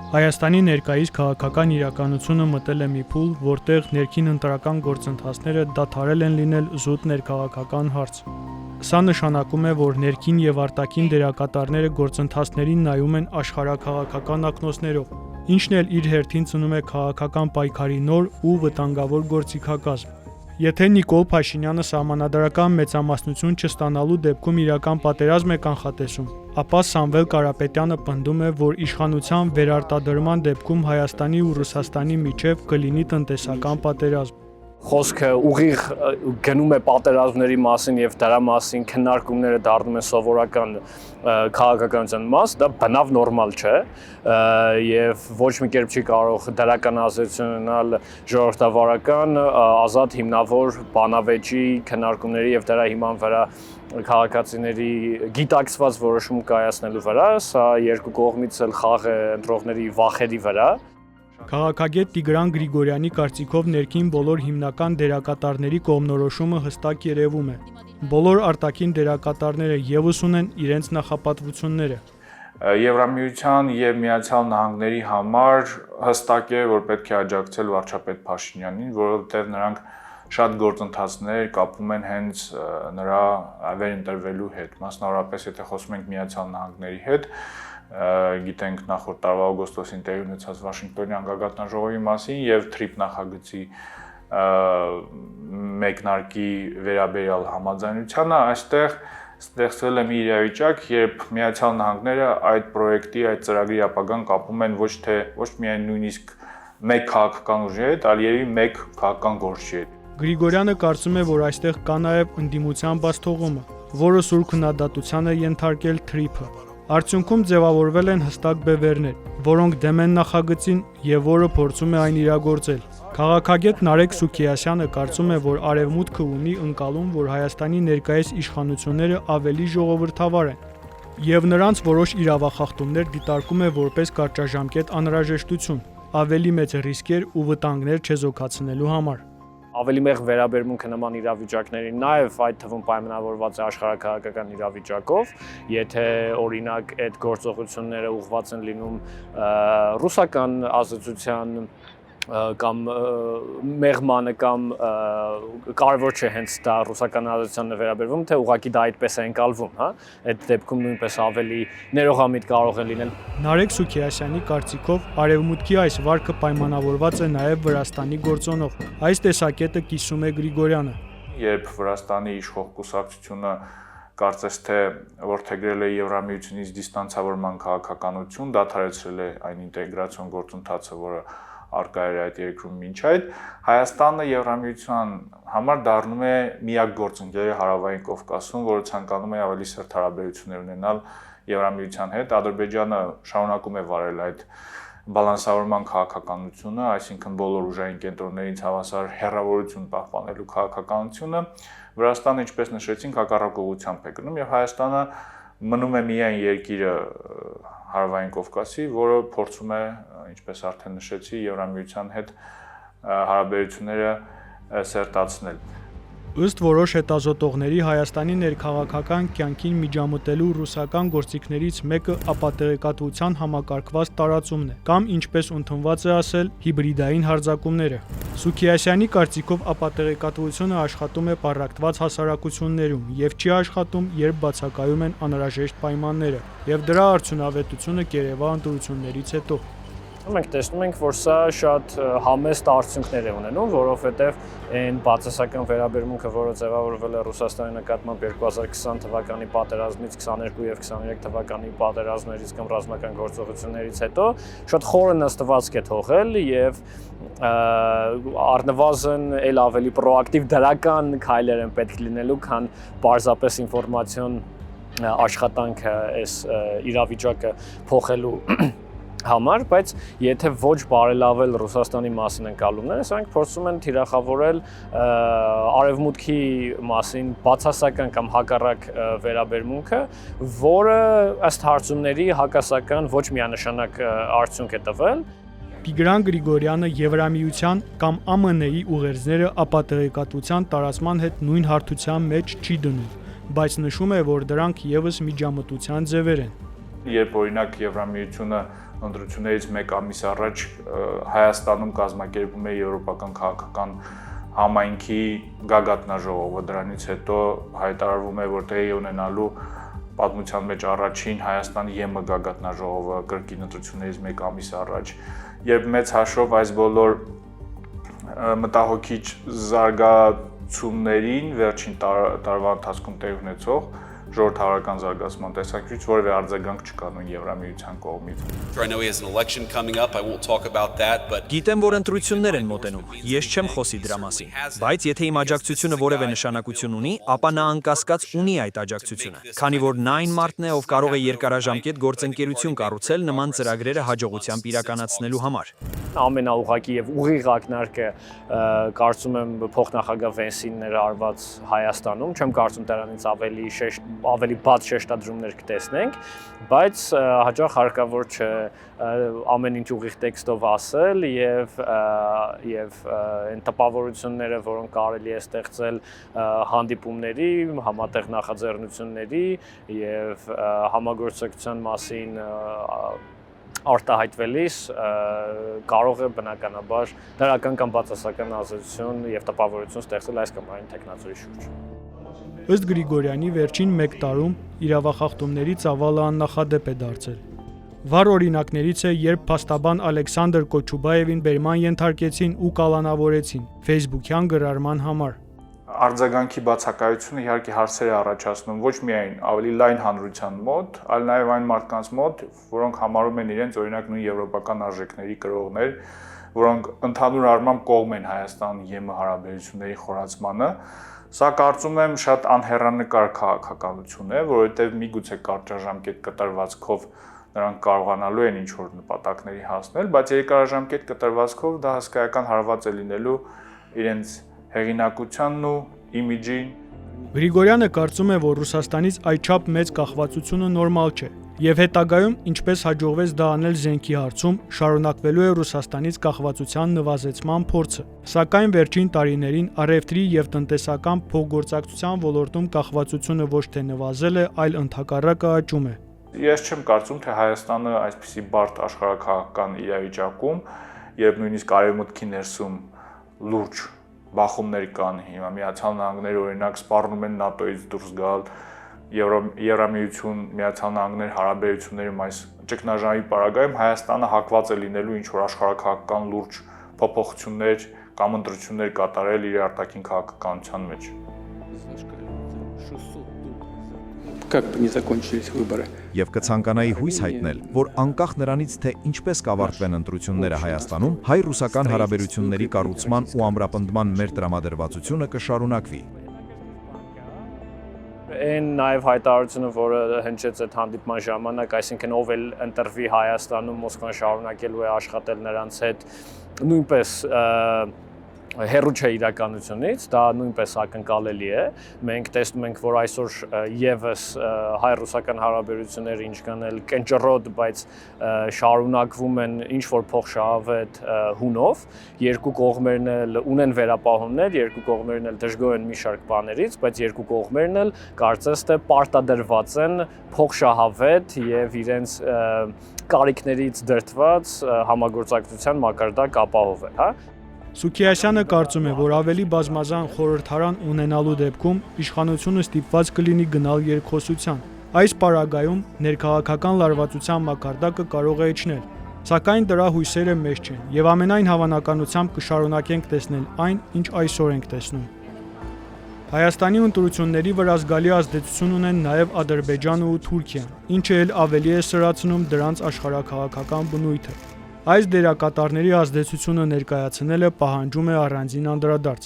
Հայաստանի ներկայիս քաղաքական իրականությունը մտել է մի փուլ, որտեղ ներքին ընտրական գործընթացները դադարել են լինել զուտ ներքաղաքական հարց։ Սա նշանակում է, որ ներքին եւ արտաքին դերակատարները գործընթացներին նայում են աշխարհաքաղաքական ակնոցներով, ինչն էլ իր հերթին ծնում է քաղաքական պայքարի նոր ու վտանգավոր գործիքակազմ։ Եթե Նիկոլ Փաշինյանը սահմանադրական մեծամասնություն չստանալու դեպքում իրական պատերազմ է կանխատեսում, ապա Սամվել Կարապետյանը պնդում է, որ իշխանության վերարտադրման դեպքում Հայաստանի ու Ռուսաստանի միջև կլինի տնտեսական պատերազմ։ Խոսքը ուղիղ գնում է պատերազմների մասին եւ դրա մասին քննարկումները դառնում են սովորական քաղաքականության մաս, դա բնավ նորմալ չէ եւ ոչ մի կերպ չի կարող դրական ազդեցություն ունենալ ժողովրդավարական ազատ հիմնավոր բանավեճի քննարկումների եւ դրա հիման վրա քաղաքացիների գիտակցված որոշում կայացնելու վրա, սա երկու կողմից էլ խաղ է ընտրողների վախերի վրա։ Քաղաքագետ Տիգրան Գրիգորյանի կարծիքով ներքին բոլոր հիմնական դերակատարների կողմնորոշումը հստակ երևում է։ Բոլոր արտաքին դերակատարները ևս ունեն իրենց նախապատվությունները։ Եվրամիության եւ Միացյալ Նահանգների համար հստակ է, որ պետք է աջակցել վարչապետ Փաշինյանին, որովհետեւ նրանք շատ գործընթացներ կապում են հենց նրա վերընտրվելու հետ, մասնավորապես եթե խոսում ենք Միացյալ Նահանգների հետ, գիտենք նախորդ տարվա օգոստոսին տեղի ունեցած Վաշինգտոնի անկագատնաժողովի մասին եւ TRIP նախագծի մեկնարկի վերաբերյալ համաձայնությանը, այստեղ ստեղծվել է մի իրավիճակ, երբ Միացյալ Նահանգները այդ պրոյեկտի, այդ ծրագրի ապագան կապում են ոչ միայն նույնիսկ մեկ քաղաքական ուժի հետ, այլ երևի մեկ քաղաքական գործի հետ։ Գրիգորյանը կարծում է, որ այստեղ կա նաև ընդդիմության բացթողումը, որը սուր քննադատության է ենթարկել TRIP-ը։ Արդյունքում ձևավորվել են հստակ բևեռներ, որոնք դեմ են նախագծին եւ որը փորձում է այն իրագործել։ Քաղաքագետ Նարեկ Սուքիասյանը կարծում է, որ Արևմուտքը ունի ընկալում, որ Հայաստանի ներկայիս իշխանությունները ավելի ժողովրդավար են, եւ նրանց որոշ իրավախախտումներ դիտարկում է որպես կարճաժամկետ անհրաժեշտություն, ավելի մեծ ռիսկեր ու վտանգներ չեզոքացնելու համար։ Ավելի մեծ վերաբերմունքը նման իրավիճակներին նաև այդ թվում պայմանավորված է աշխարհաքաղաքական իրավիճակով, եթե օրինակ այդ գործողությունները ուղղված են լինում ռուսական ազդեցության կամ մեղմանը կամ կարևոր չէ հենց դա ռուսական ազդեցությանը վերաբերվում, թե ուղղակի դա այդպես է ընկալվում, հա, այդ դեպքում նույնպես ավելի ներողամիտ կարող է լինել։ Նարեկ Սուքիասյանի կարծիքով Արևմուտքի այս վարկը պայմանավորված է նաև Վրաստանի գործոնով։ Այս տեսակետը կիսում է Գրիգորյանը։ Երբ Վրաստանի իշխող կուսակցությունը կարծես թե որդեգրել է Եվրամիությունից դիստանցավորման քաղաքականություն, դադարեցրել է այն ինտեգրացիոն գործընթացը, որը արկա էր այդ երկրում մինչ այդ, Հայաստանը Եվրամիության համար դառնում է միակ գործընկերը Հարավային Կովկասում, որը ցանկանում է ավելի սերտ հարաբերություններ ունենալ Եվրամիության հետ։ Ադրբեջանը շարունակում է վարել այդ բալանսավորման քաղաքականությունը, այսինքն բոլոր ուժային կենտրոններից հավասար հեռավորություն պահպանելու քաղաքականությունը։ Վրաստանը, ինչպես նշեցինք, հակառակ ուղղությամբ է գնում եւ Հայաստանը մնում է միայն երկիրը Հարավային Կովկասի, որը փորձում է, ինչպես արդեն նշեցի, Եվրամիության հետ հարաբերությունները սերտացնել։ Ըստ որոշ հետազոտողների Հայաստանի ներքաղաքական կյանքին միջամտելու ռուսական գործիքներից մեկը ապատեղեկատվության համակարգված տարածումն է, կամ ինչպես ընդունված է ասել, հիբրիդային հարձակումները։ Սուքիասյանի կարծիքով ապատեղեկատվությունը աշխատում է պառակտված հասարակություններում եւ չի աշխատում, երբ բացակայում են անհրաժեշտ պայմանները, եւ դրա արդյունավետությունը կերևա ընտրություններից հետո։ Մենք տեսնում ենք, որ սա շատ համեստ արդյունքներ է ունենում, որովհետև այն բացասական վերաբերմունքը, որը ձևավորվել է Ռուսաստանի նկատմամբ 2020 թվականի պատերազմից, 22 եւ 23 թվականի պատերազմներից կամ ռազմական գործողություններից հետո, շատ խորը նստվածք է թողել եւ առնվազն էլ ավելի պրոակտիվ դրական քայլեր են պետք լինելու, քան պարզապես ինֆորմացիոն աշխատանքը այս իրավիճակը փոխելու համար, բայց եթե ոչ բարելավել Ռուսաստանի մասին ընկալումները, սրանք փորձում են թիրախավորել Արևմուտքի մասին բացասական կամ հակառակ վերաբերմունքը, որը ըստ հարցումների հակասական ոչ միանշանակ արդյունք է տվել։ Տիգրան Գրիգորյանը Եվրամիության կամ ԱՄՆ-ի ուղերձները ապատեղեկատվության տարածման հետ նույն հարթության մեջ չի դնում, բայց նշում է, որ դրանք ևս միջամտության ձևեր են։ Երբ օրինակ Եվրամիությունը ընտրություններից 1 ամիս առաջ Հայաստանում կազմակերպում է եվրոպական քաղաքական համայնքի գագաթնաժողովը, դրանից հետո հայտարարվում է, որ տեղի ունենալու պատմության մեջ առաջին Հայաստանի ԵՄ գագաթնաժողովը կրկին ընտրություններից 1 ամիս առաջ, երբ մեծ հաշվով այս բոլոր մտահոգիչ զարգացումներին վերջին տարվա ընթացքում տեղի ունեցող ժողովրդավարական զարգացման տեսանկյունից որևէ արձագանք չկա նույն Եվրամիության կողմից։ Գիտեմ, որ ընտրություններ են մոտենում։ Ես չեմ խոսի դրա մասին, բայց եթե իմ աջակցությունը որևէ նշանակություն ունի, ապա նա անկասկած ունի այդ աջակցությունը, քանի որ նա այն մարդն է, ով կարող է երկարաժամկետ գործընկերություն կառուցել նման ծրագրերը հաջողությամբ իրականացնելու համար։ Ամենաուղղակի եւ ուղիղ ակնարկը կարծում եմ փոխնախագահ Վենսին ներառված Հայաստանում, չեմ կարծում դրանից ավելի բաց շեշտադրումներ կտեսնենք, բայց հաճախ հարկավոր չէ ամեն ինչ ուղիղ տեքստով ասել եւ այն տպավորությունները, որոնք կարելի է ստեղծել հանդիպումների, համատեղ նախաձեռնությունների եւ համագործակցության մասին արտահայտվելիս կարող է բնականաբար դրական կամ բացասական ազդեցություն եւ տպավորություն ստեղծել այս կամ այն տեխնացուի շուրջ։ Ըստ Գրիգորյանի վերջին 1 տարում իրավախախտումների ծավալը աննախադեպ է դարձել։ Վառ օրինակներից է, երբ փաստաբան Ալեքսանդր Կոչուբաևին բերման ենթարկեցին ու կալանավորեցին Facebook-յան գրառման համար։ Արձագանքի բացակայությունը իհարկե հարցեր է առաջացնում ոչ միայն ավելի լայն հանրության մոտ, այլ նաև այն մարդկանց մոտ, որոնք համարում են իրենց օրինակ նույն եվրոպական արժեքների կրողներ, որոնք ընդհանուր առմամբ կողմ են Հայաստան-ԵՄ հարաբերությունների խորացմանը։ Սա կարծում եմ շատ անհեռանկար քաղաքականություն է, որովհետև միգուցե կարճաժամկետ կտրվածքով նրանք կարողանալու են ինչ-որ նպատակների հասնել, բայց երկարաժամկետ կտրվածքով դա հսկայական հարված է լինելու իրենց հեղինակությանն ու իմիջին։ Գրիգորյանը կարծում է, որ Ռուսաստանից այդչափ մեծ կախվածությունը նորմալ չէ, եւ հետագայում, ինչպես հաջողվեց դա անել զենքի հարցում, շարունակվելու է Ռուսաստանից կախվածության նվազեցման փորձը։ Սակայն վերջին տարիներին առևտրի եւ տնտեսական փոխգործակցության ոլորտում կախվածությունը ոչ թե նվազել է, այլ ընդհակառակը աճում է։ Ես չեմ կարծում, թե Հայաստանը այսպիսի բարդ աշխարհակաղակական իրավիճակում, երբ նույնիսկ արևմուտքի ներսում լուրջ բախումներ կան, հիմա Միացյալ Նահանգները օրինակ սպառնում են ՆԱՏՕ-ից դուրս գալ, Եվրամիություն, Միացյալ Նահանգներ հարաբերություններում այս ճգնաժամի պարագայում Հայաստանը հակված է լինելու ինչ-որ աշխարհակաղակական լուրջ փոփոխություններ կամ ընտրություններ կատարել իր արտաքին քաղաքականության մեջ։ Как бы не закончились выборы։ Եվ կցանկանայի հույս հայտնել, որ անկախ նրանից, թե ինչպես կավարտվեն ընտրությունները Հայաստանում, հայ-ռուսական հարաբերությունների կառուցման ու ամրապնդման մեր տրամադրվածությունը կշարունակվի։ Այն նաև հայտարարությունը, որը հնչեց այդ հանդիպման ժամանակ, այսինքն ով էլ ընտրվի Հայաստանում, Մոսկվան շարունակելու է աշխատել նրանց հետ, նույնպես հեռու չէ իրականությունից, դա նույնպես ակնկալելի է։ Մենք տեսնում ենք, որ այսօր եւս հայ-ռուսական հարաբերությունները ինչքան էլ կենճռոտ, բայց շարունակվում են ինչ-որ փոխշահավետ հունով։ Երկու կողմերն էլ ունեն վերապահումներ, երկու կողմերն էլ դժգոհ են մի շարք բաներից, բայց երկու կողմերն էլ կարծես թե պարտադրված են փոխշահավետ եւ իրենց կարիքներից դրդված համագործակցության մակարդակ ապահովել, հա։ Սուքիասյանը կարծում է, որ ավելի բազմազան խորհրդարան ունենալու դեպքում իշխանությունը ստիպված կլինի գնալ երկխոսության։ Այս պարագայում ներքաղաքական լարվածության մակարդակը կարող է իջնել, սակայն դրա հույսերը մեծ չեն, եւ ամենայն հավանականությամբ կշարունակենք տեսնել այն, ինչ այսօր ենք տեսնում։ Հայաստանի ընտրությունների վրա զգալի ազդեցություն ունեն նաև Ադրբեջանը ու Թուրքիան, ինչը էլ ավելի է սրացնում դրանց աշխարհաքաղաքական բնույթը։ Այս դերակատարների ազդեցությունը ներկայացնելը պահանջում է առանձին անդրադարձ։